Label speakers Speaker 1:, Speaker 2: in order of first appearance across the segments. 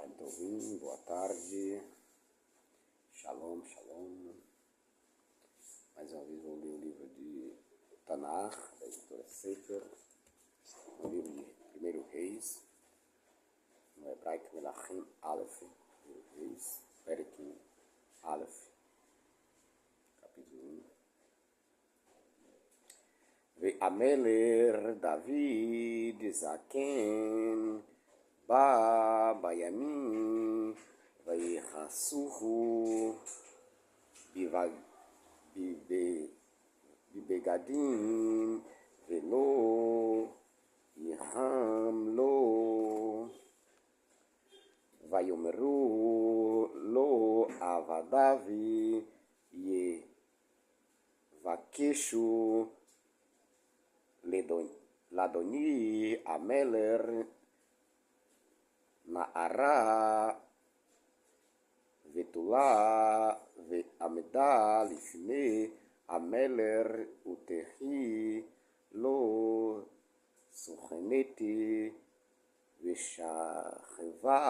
Speaker 1: Chaim Tovim, boa tarde, Shalom, Shalom. Mais uma vez vou ler o livro de Tanakh, da editora Sefer, o livro de 1 Reis, no hebraico Melachim Aleph, 1 Reis, Perekim Aleph, capítulo 1. Ve'ameler David Zaken Ba Bayamin Vayechasuhu Bibegadim Velo Yiham Lo Vayomeru Lo Avadavi Ye Vakeshu Ladoni Ameler Naara Vetula Ve'ameda Lifne Ameler Utehi Lo Sucheneti Veshacheva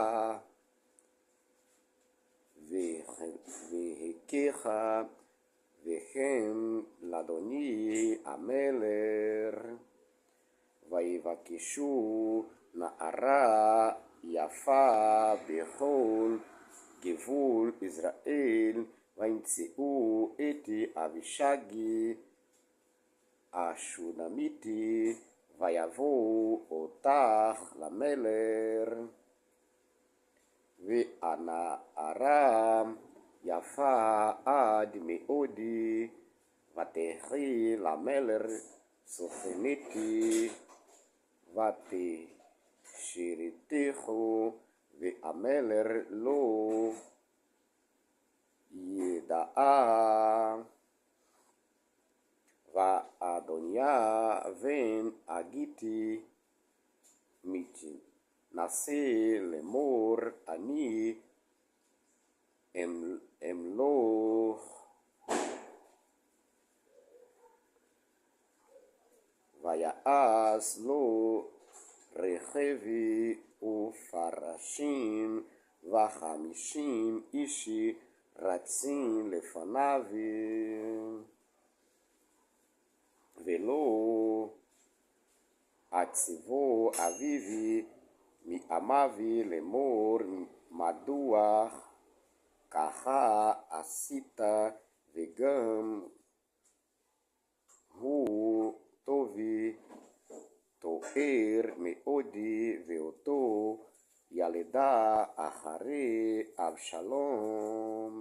Speaker 1: Vehekecha Vehem Ladoni Ameler Vayivakeshu Naara Yafa Bechol Gevul Israel Vaintzeu Eti Avishagi Ashunamiti Vayavo Otach Lameler Ve'ana Aram Yafa Ad Meodi Vatechi Lameler Sofeneti Vate Shiritecho Ve'ameler Lo Yeda'a Va'adonia Ven Agiti Miti Nase Lemor Ani Emlo Vaya'as Lo Rechevi Ufarashim Vachamishim Ishi Ratzin Lefanavi Velo Atzivo Avivi Mi Amavi Lemor Madua Kaha Asita Vegam Hu Tovi Toer Meodi Veoto Yaleda Ahare Avshalom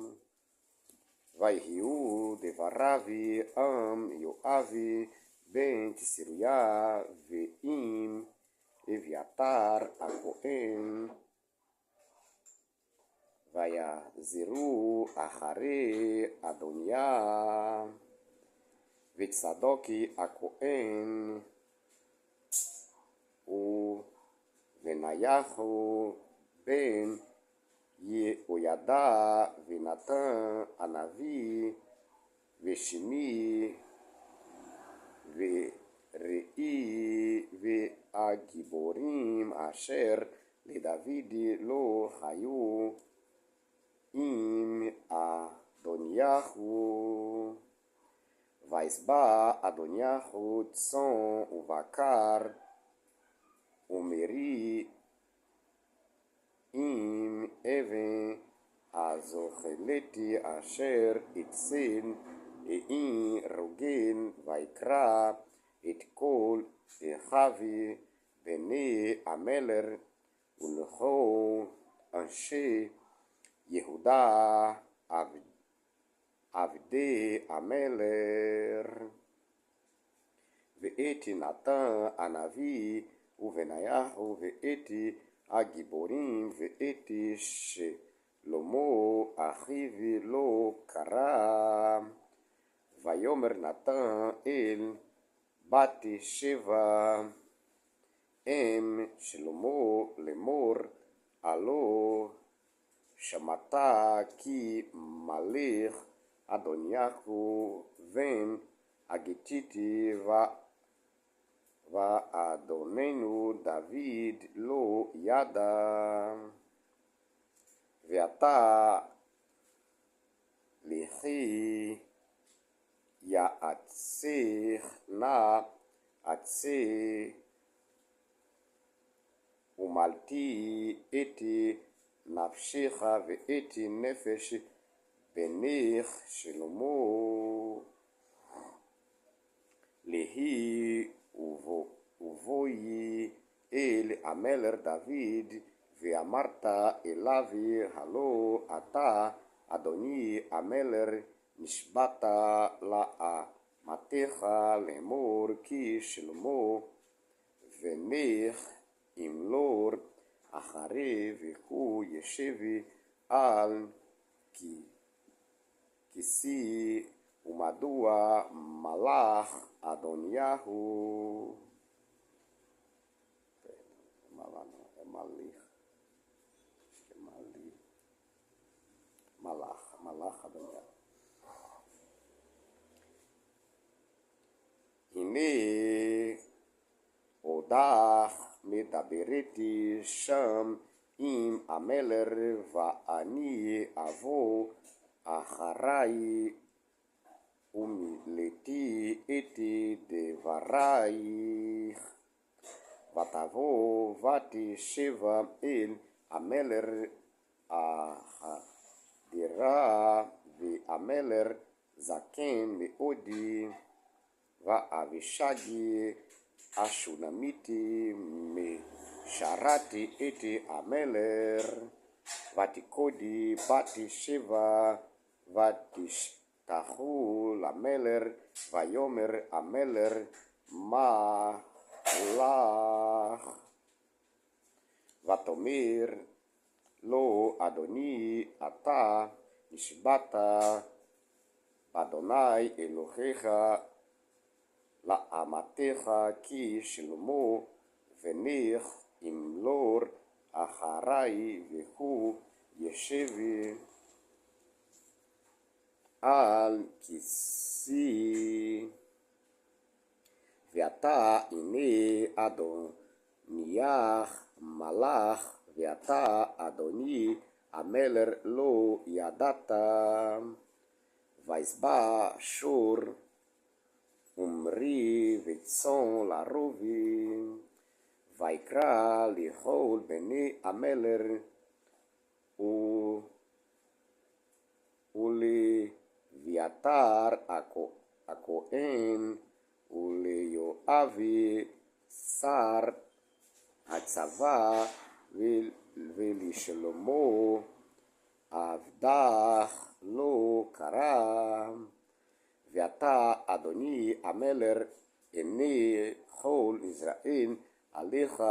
Speaker 1: Vaihiu Devaravi Am Yoavi Ben Tisiruya Veim Eviatar Akoen Vayaziru Ahare Adonia Vetsadoki Akoen O Venayahu Ben Yehoyada Venatan Anavi Veshimi Verei Veagiborim Asher Ledavidi Lo Hayu Im Adoniahu Vaisba Adoniahu Tson Uvakar Omeri Im Even Azocheleti Asher Itzin Ein Rogen Vaikra Et Kol Echavi Bene Ameler Ulho Anshe Yehuda Avde Ameler Ve'eti Natan Anavi Uvenayahu Ve'eti Agiborim Ve'eti Shelomo Achivi Lo Kara Vayomer Natan El Bati Sheva Em Shelomo Lemor Alo Shamata Ki Malech Adoniahu Ven Agititi Va Adonenu David Lo Yada ואתה לכי יעצך נא עצי ומלתי אתי נפשך ואתי נפש בנך שלמה להי ובואי אל המלך דוד ואמרת אליו הלא אתה אדוני המלך נשבעת לאמתך לאמור כי שלמה בנך ימלוך אחרי והוא ישב על כיסא ומדוע מלך אדוניהו מלך אדוניהו. הנה עודך מדברתי שם עם המלך ואני אבוא אחרי ומילאתי את דברייך ותבוא ותשב אל המלך החדרה והמלך זקן מאוד ואבישגי השונמיתי משרתי את המלך ותקודי בתשבע ותשתחו למלך ויאמר המלך מה לך ותאמר לו אדוני אתה נשבעת באדוני אלוהיך לאמתך כי שלמה בנך ימלוך אחרי והוא ישב על כיסא ואתה הנה אדונייך מלך ואתה אדוני המלך לא ידעת וישבע שור ומרי וצאן לרובים ויקרא לכל בני המלך ולאביתר הכהן וליואב שר הצבא ולשלמה עבדך לא קרא ואתה אדוני המלך עיני כל ישראל עליך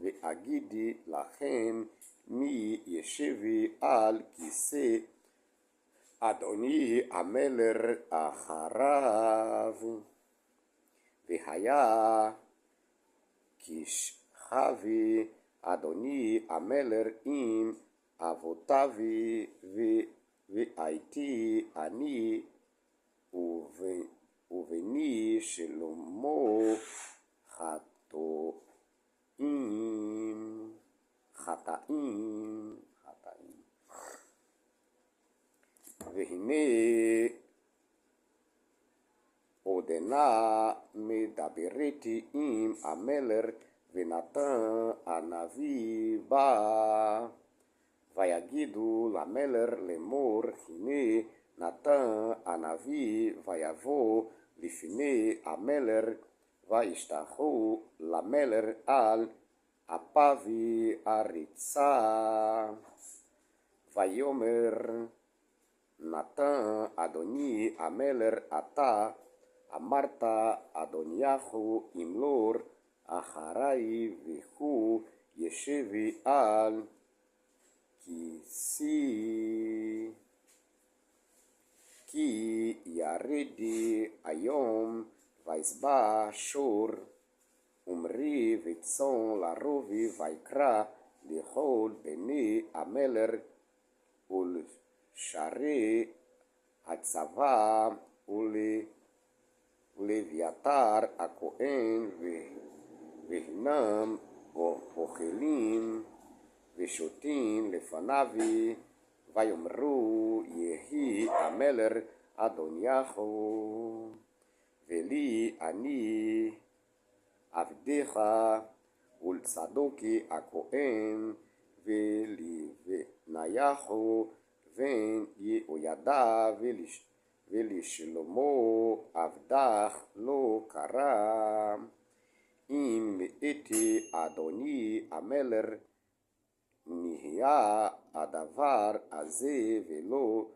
Speaker 1: ואגידי לכם מי ישב על כיסא אדוני המלך אחריו והיה כשחבי אדוני המלך עם אבותיו והייתי אני ובני שלמה חטאים והנה עודנה מדברתי עם המלך ונתן הנביא בא ויגידו למלך לאמור הנה נתן הנביא ויבוא לפני המלך וישתחו למלך על אפיו הריצה ויאמר נתן אדוני המלך אתה אמרת אדוניהו ימלוך אחרי והוא ישב על כיסא כי ירד היום וישבע שור ומרי וצאן לרובי ויקרא לכל בני המלך ולשרי הצבא ולאביתר הכהן והנם אוכלים ושותים לפניו ויאמרו יהי המלך אדוניהו ולי אני עבדיך ולצדוקי הכהן ולבניהו בן יהוידע ולשלמה עבדך לא קרא אם איתי אדוני המלך נהיה הדבר הזה ולא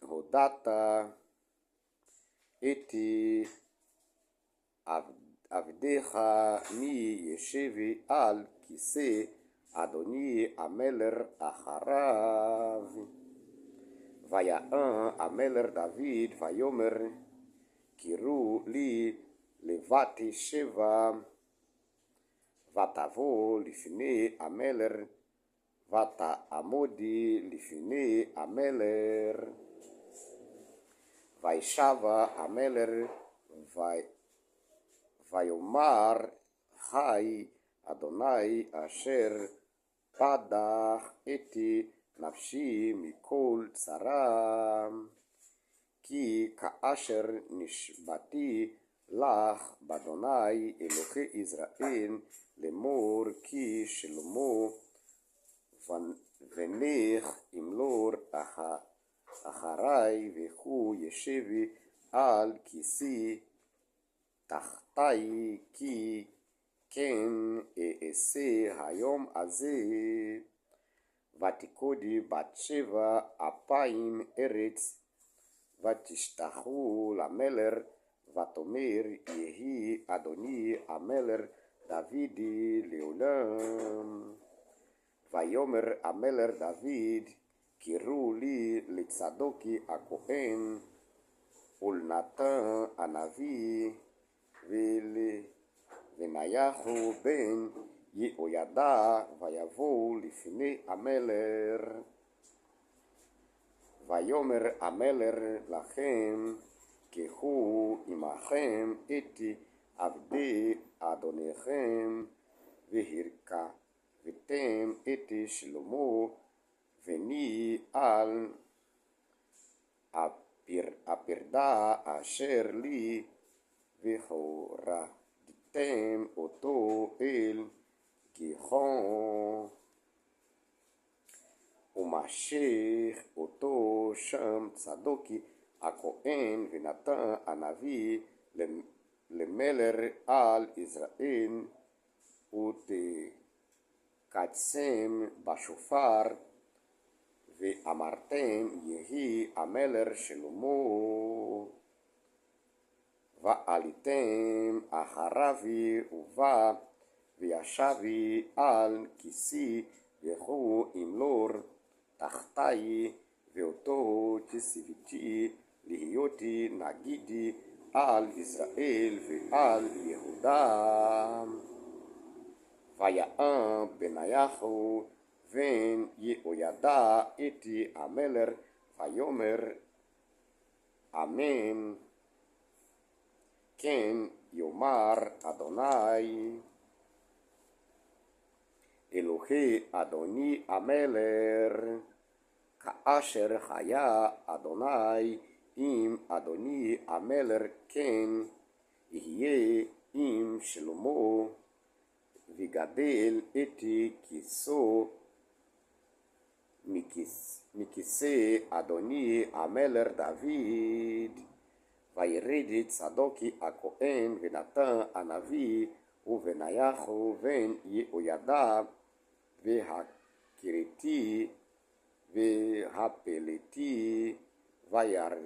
Speaker 1: הודעת איתי עבדיך מי ישב על כיסא אדוני המלך אחריו. ויען המלך דוד ויאמר קראו לי לבתי שבע ותבוא לפני המלך ותעמודי לפני המלך. וישב המלך ויאמר חי אדוני אשר פדח איתי נפשי מכל צרה כי כאשר נשבעתי לך באדוני אלוהי ישראל לאמור כי שלמה בנך ימלוך אחרי והוא ישב על כיסא תחתי כי כן אעשה היום הזה. ותקודי בת שבע אפיים ארץ ותשתחו למלך ותאמר יהי אדוני המלך דודי לעולם. ויאמר המלך דוד קראו לי לצדוקי הכהן ולנתן הנביא ולבניהו בן יהוידע ויבואו לפני המלך. ויאמר המלך לכם קחו עמכם את עבדי אדוניכם והרכבתם את שלמה בני על הפרדה אשר לי והורדתם אותו אל גיחון ומשך אותו שם צדוקי הכהן ונתן הנביא למלך על ישראל ותקצם בשופר ואמרתם יהי המלך שלמה ועליתם אחריו ובא וישב על כיסא והוא ימלוך תחתי ואותו ציוויתי להיות נגיד על ישראל ועל יהודה. ויען בניהו בן יהוידע את המלך ויאמר אמן כן יאמר אדוני אלוהי אדוני המלך כאשר היה אדוני עם אדוני המלך כן יהיה עם שלמה וגדל את כיסו מכיסא אדוני המלך דוד. וירד צדוקי הכהן ונתן הנביא ובניהו בן יהוידע והכרתי והפלתי וירכבו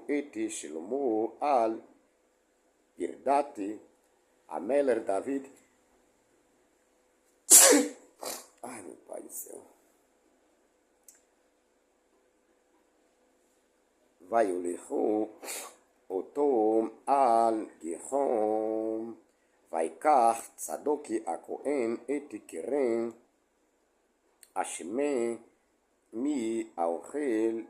Speaker 1: את שלמה על פרדת המלך דוד. ויוליכו אותו על גיחון ויקח צדוקי הכהן את קרן השמן מהאוכל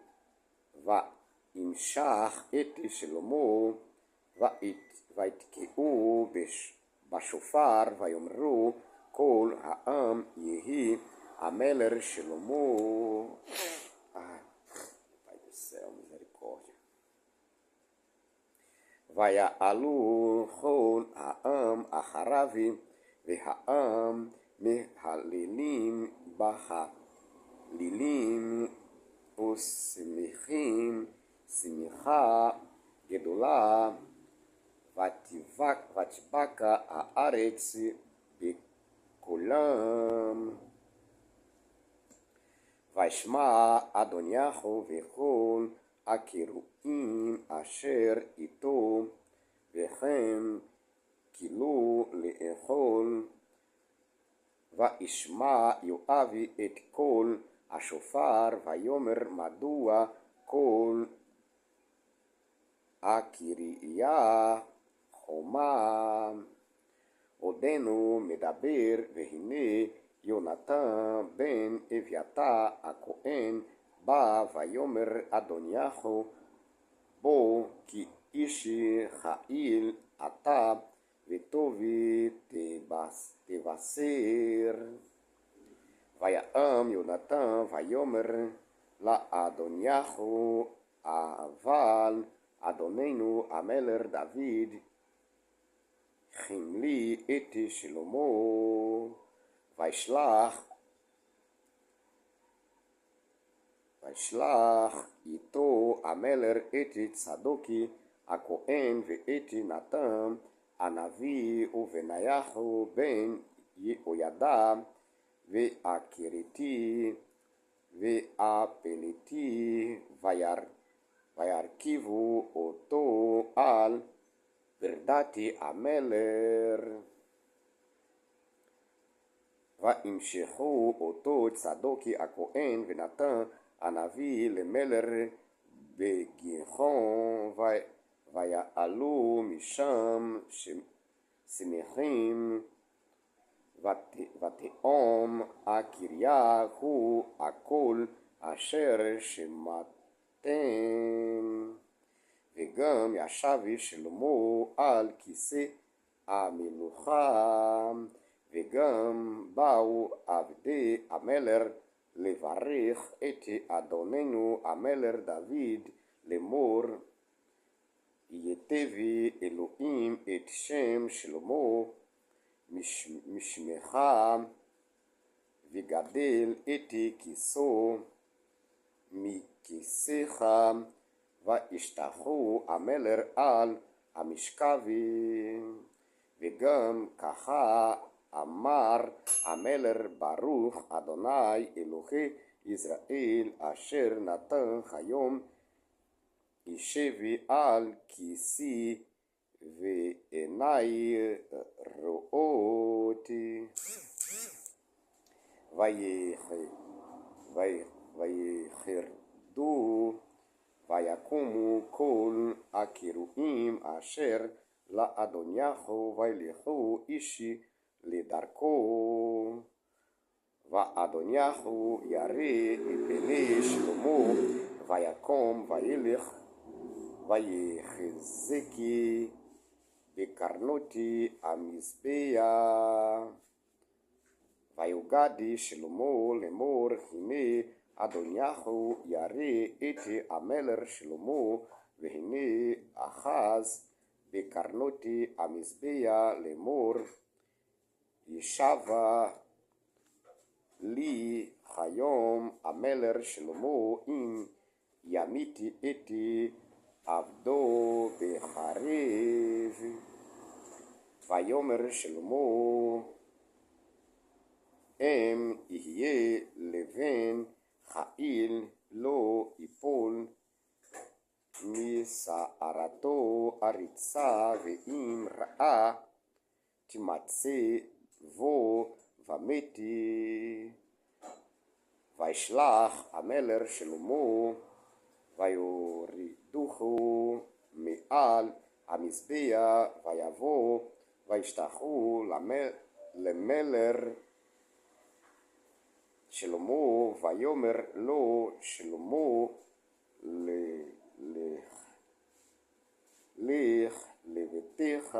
Speaker 1: וימשך את שלמה ויתקעו בשופר ויאמרו כל העם יהי המלך שלמה. Pai do céu, misericórdia. ויעלו כל העם אחריו, והעם מהללים בהלילים ושמחים שמחה גדולה, ותבקע הארץ בקולם. וישמע אדוניהו וכל הקרואים אשר איתו, וכן כילו לאכול. וישמע יואב את קול השופר, ויאמר מדוע כל הקריה חומה. עודנו מדבר, והנה יונתן בן אביתר הכהן בא, ויאמר אדוניהו בו, כי איש חיל אתה, וטובי תבשר. ויעם יונתן ויאמר לאדוניהו, אבל אדוננו המלך דוד חמלי את שלמה. וישלח איתו המלך את צדוקי הכהן ואת נתן הנביא ובניהו בן יהוידע והכרתי והפלתי, וירכיבו אותו על ברדתי המלך. וימשכו אותו צדוקי הכהן ונתן הנביא למלך בגיחון, ויעלו משם שמחים, ותאום הקריה הוא הכל אשר שמעתם. וגם ישב שלמה על כיסא המלוכה, וגם באו עבדי המלך לברך את אדוננו המלך דוד לאמור, יטבי אלוהים את שם שלמה משמך, וגדל את כיסו מכיסך. וישתחו המלך על המשכבים. וגם ככה אמר המלך, ברוך אדוני אלוהי ישראל, אשר נתן היום ישבי על כיסי, ועיני רואות. ויחרדו ויקומו כל הקרואים אשר לאדוניהו, וילכו איש לדרכו. ואדוניהו ירא את פני שלמה, ויקום וילך, ויחזקי בקרנותי המזבח. ויוגד שלמה לאמור, הנה אדוניהו ירא את המלך שלמה, והנה אחז בקרנותי המזבח לאמור, ישבה לי היום המלך שלמה, אם ימיתי את עבדו בחרב. ויאמר שלמה, אם יהיה לבן חיל לא יפול משערתו אריצה, ואם רעה תמצא בו ומתי. וישלח המלך שלמה, ויורידוהו מעל המזבח, ויבוא וישתחו למלך שלמה. ויאמר לו שלמה, לך לביתך.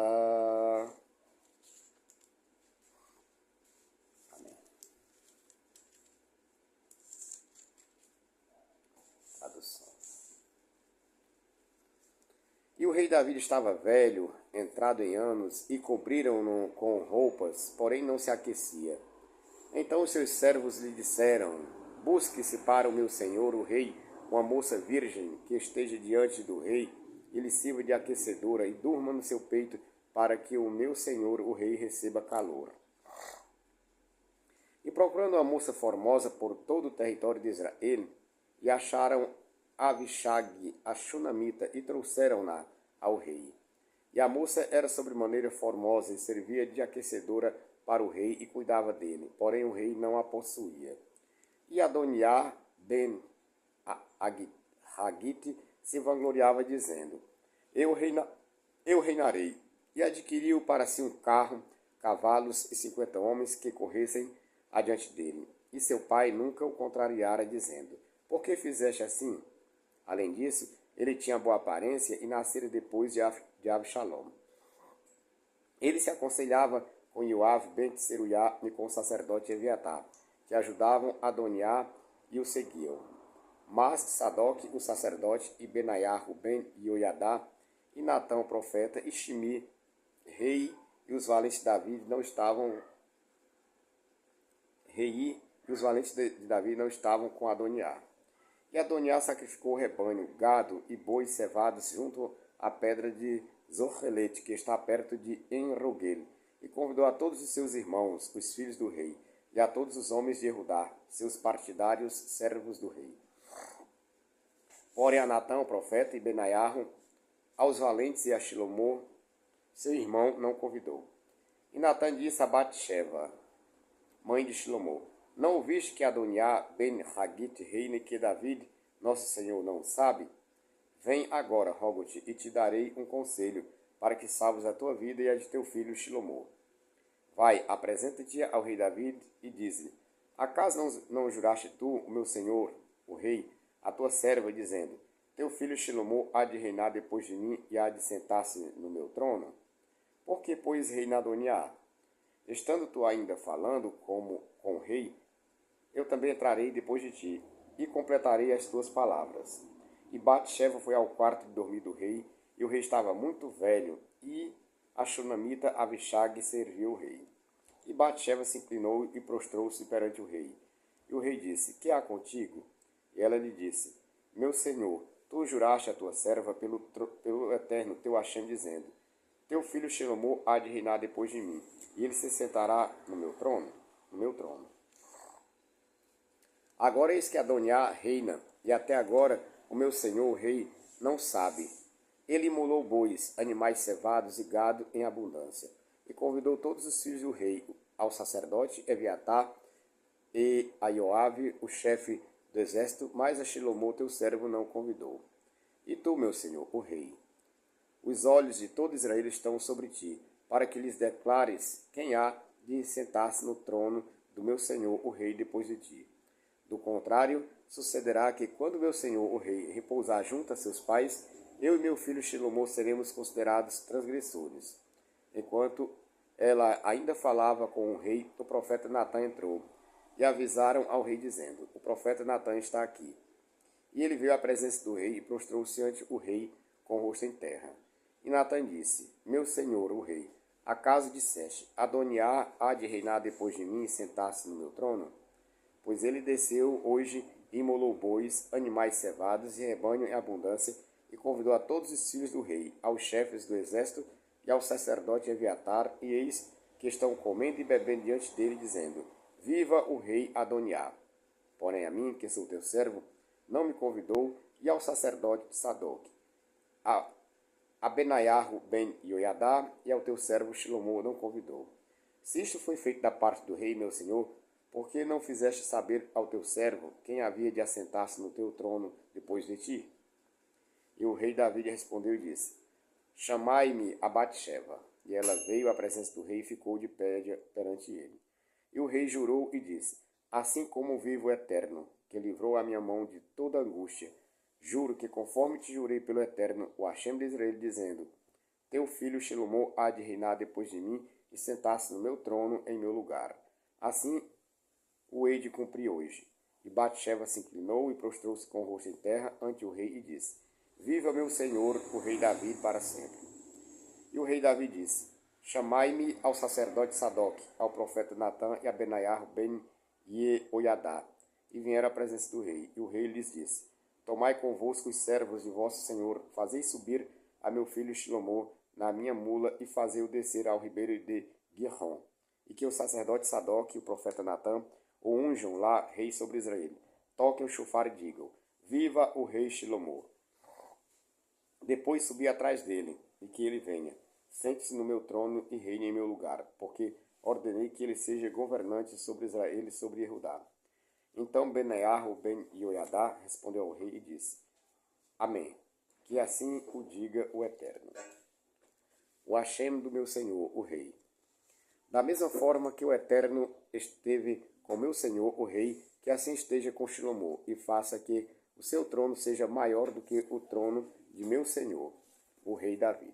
Speaker 1: rei Davi estava velho, entrado em anos, e cobriram-no com roupas, porém não se aquecia. Então os seus servos lhe disseram: Busque-se para o meu senhor, o rei, uma moça virgem que esteja diante do rei e lhe sirva de aquecedora e durma no seu peito, para que o meu senhor, o rei, receba calor. E procurando uma moça formosa por todo o território de Israel, e acharam Abishag, a Shunamita, e trouxeram-na ao rei. E a moça era sobremaneira formosa e servia de aquecedora para o rei e cuidava dele, porém o rei não a possuía. E Adoniá ben Hagite se vangloriava, dizendo: eu reinarei. E adquiriu para si um carro, cavalos e 50 homens que corressem adiante dele. E seu pai nunca o contrariara, dizendo: Por que fizeste assim? Além disso, ele tinha boa aparência e nascera depois de Absalom. Ele se aconselhava com Ioave ben Tseruiá e com o sacerdote Eviatar, que ajudavam Adoniá e o seguiam. Mas Sadoc, o sacerdote, e Benaiahu ben Ioiadá, e Natã, o profeta, e Shimi, rei, e os valentes de Davi não estavam com Adoniá. E Adoniá sacrificou o rebanho, gado e bois cevados junto à pedra de Zorrelete, que está perto de Enrogel, e convidou a todos os seus irmãos, os filhos do rei, e a todos os homens de Judá, seus partidários, servos do rei. Porém a Natã, o profeta, e Benaiahu, aos valentes e a Shilomô, seu irmão, não convidou. E Natã disse a Batsheva, mãe de Shilomô: Não ouviste que Adoniá ben Hagite reina e que David, nosso senhor, não sabe? Vem agora, rogo-te, e te darei um conselho, para que salves a tua vida e a de teu filho Shilomô. Vai, apresenta-te ao rei David e diz-lhe: Acaso não juraste tu, o meu senhor, o rei, a tua serva, dizendo: Teu filho Shilomô há de reinar depois de mim e há de sentar-se no meu trono? Por que, pois, reina Adoniá? Estando tu ainda falando como com o rei, eu também entrarei depois de ti, e completarei as tuas palavras. E Batsheva foi ao quarto de dormir do rei, e o rei estava muito velho, e a Shunamita Abishag serviu o rei. E Batsheva se inclinou e prostrou-se perante o rei. E o rei disse: Que há contigo? E ela lhe disse: Meu senhor, tu juraste a tua serva pelo eterno teu Hashem, dizendo: Teu filho Shilomô há de reinar depois de mim, e ele se sentará no meu trono. Agora eis que Adoniá reina, e até agora o meu senhor, o rei, não sabe. Ele imolou bois, animais cevados e gado em abundância, e convidou todos os filhos do rei, ao sacerdote Eviatar e a Ioave, o chefe do exército, mas a Shilomô, teu servo, não convidou. E tu, meu senhor, o rei, os olhos de todo Israel estão sobre ti, para que lhes declares quem há de sentar-se no trono do meu senhor, o rei, depois de ti. Do contrário, sucederá que, quando meu senhor, o rei, repousar junto a seus pais, eu e meu filho Shilomô seremos considerados transgressores. Enquanto ela ainda falava com o rei, o profeta Natã entrou, e avisaram ao rei, dizendo: O profeta Natã está aqui. E ele veio à presença do rei e prostrou-se ante o rei com o rosto em terra. E Natã disse: Meu senhor, o rei, acaso disseste: Adoniá há de reinar depois de mim e sentar-se no meu trono? Pois ele desceu hoje e imolou bois, animais cevados e rebanho em abundância, e convidou a todos os filhos do rei, aos chefes do exército e ao sacerdote Eviatar, e eis que estão comendo e bebendo diante dele, dizendo: Viva o rei Adoniá! Porém a mim, que sou teu servo, não me convidou, e ao sacerdote Sadoc, a Benaiahu ben Ioiadá, e ao teu servo Shilomô não convidou. Se isto foi feito da parte do rei, meu senhor, por que não fizeste saber ao teu servo quem havia de assentar-se no teu trono depois de ti? E o rei Davi respondeu e disse: Chamai-me a Batsheva. E ela veio à presença do rei e ficou de pé perante ele. E o rei jurou e disse: Assim como vive o Eterno, que livrou a minha mão de toda angústia, juro que, conforme te jurei pelo Eterno, o Hashem de Israel, dizendo: Teu filho Shilomô há de reinar depois de mim e sentar-se no meu trono em meu lugar. Assim o hei de cumprir hoje. E Batsheva se inclinou e prostrou-se com o rosto em terra ante o rei e disse: Viva meu senhor, o rei Davi, para sempre. E o rei Davi disse, chamai-me ao sacerdote Sadoc, ao profeta Natã e a Benaiah ben Jeoiadá. E vieram à presença do rei. E o rei lhes disse, tomai convosco os servos de vosso senhor, fazei subir a meu filho Shilomó na minha mula e fazei-o descer ao ribeiro de Gihon. E que o sacerdote Sadoc e o profeta Natã o unjam lá, rei sobre Israel. Toquem o chofar e digam, viva o rei Shilomó. Depois subi atrás dele, e que ele venha. Sente-se no meu trono e reine em meu lugar, porque ordenei que ele seja governante sobre Israel e sobre Judá. Então Benaiah ben Jeoiadá respondeu ao rei e disse, Amém. Que assim o diga o Eterno. O Hashem do meu Senhor, o rei. Da mesma forma que o Eterno esteve com meu Senhor, o rei, que assim esteja com Shilomó, e faça que o seu trono seja maior do que o trono de meu Senhor, o rei Davi.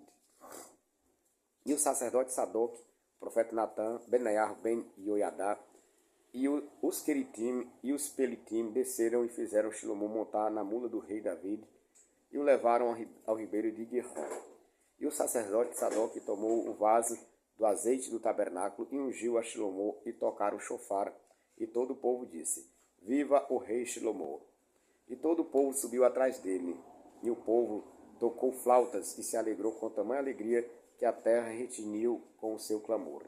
Speaker 1: E o sacerdote Sadoc, o profeta Natã, Benaiah ben Jeoiadá, e os Queritim e os Pelitim desceram e fizeram Shilomó montar na mula do rei Davi, e o levaram ao ribeiro de Gihon. E o sacerdote Sadoc tomou o vaso do azeite do tabernáculo e ungiu a Shilomó e tocaram o chofar. E todo o povo disse, viva o rei Shilomó. E todo o povo subiu atrás dele. E o povo tocou flautas e se alegrou com tamanha alegria que a terra retiniu com o seu clamor.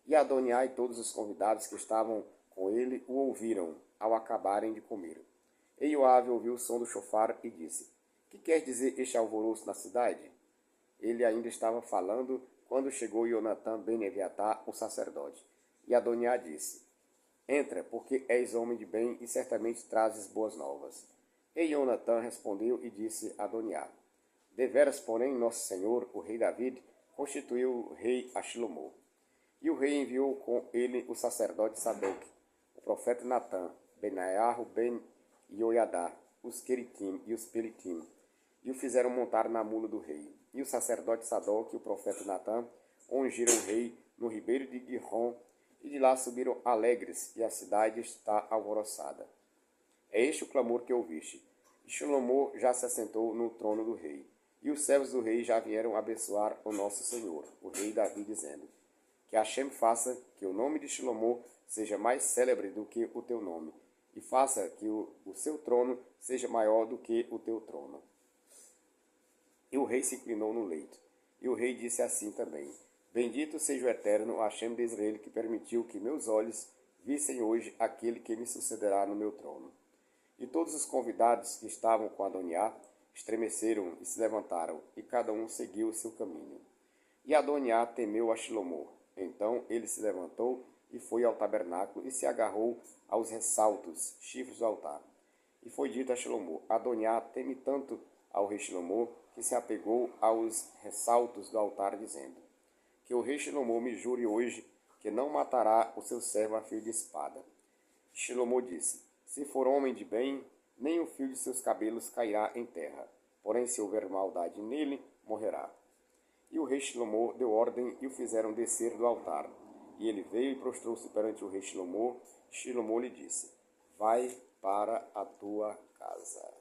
Speaker 1: E Adoniá e todos os convidados que estavam com ele o ouviram ao acabarem de comer. E Joabe ouviu o som do chofar e disse, que quer dizer este alvoroço na cidade? Ele ainda estava falando quando chegou Jonatã ben Eviatá, o sacerdote. E Adoniá disse, entra, porque és homem de bem e certamente trazes boas novas. E Jonatã respondeu e disse a Adoniá, deveras, porém, nosso senhor, o rei David, constituiu rei a Shilomó. E o rei enviou com ele o sacerdote Sadoc, o profeta Natã, Benaiah ben Jeoiadá, os Queritim e os Pelitim, e o fizeram montar na mula do rei. E o sacerdote Sadoc e o profeta Natã ungiram o rei no ribeiro de Gihon, e de lá subiram alegres, e a cidade está alvoroçada. É este o clamor que ouviste. E Shilomó já se assentou no trono do rei. E os servos do rei já vieram abençoar o nosso senhor, o rei Davi, dizendo, que Hashem faça que o nome de Shilomó seja mais célebre do que o teu nome, e faça que o seu trono seja maior do que o teu trono. E o rei se inclinou no leito. E o rei disse assim também, bendito seja o Eterno, o Hashem de Israel, que permitiu que meus olhos vissem hoje aquele que me sucederá no meu trono. E todos os convidados que estavam com Adoniá estremeceram e se levantaram, e cada um seguiu o seu caminho. E Adoniá temeu a Shilomó. Então ele se levantou e foi ao tabernáculo e se agarrou aos ressaltos, chifres do altar. E foi dito a Shilomó, Adoniá teme tanto ao rei Shilomó, que se apegou aos ressaltos do altar, dizendo, que o rei Shilomó me jure hoje que não matará o seu servo a fio de espada. Shilomó disse, se for homem de bem, nem o fio de seus cabelos cairá em terra, porém se houver maldade nele, morrerá. E o rei Shilomó deu ordem e o fizeram descer do altar. E ele veio e prostrou-se perante o rei Shilomó. Shilomó lhe disse, vai para a tua casa.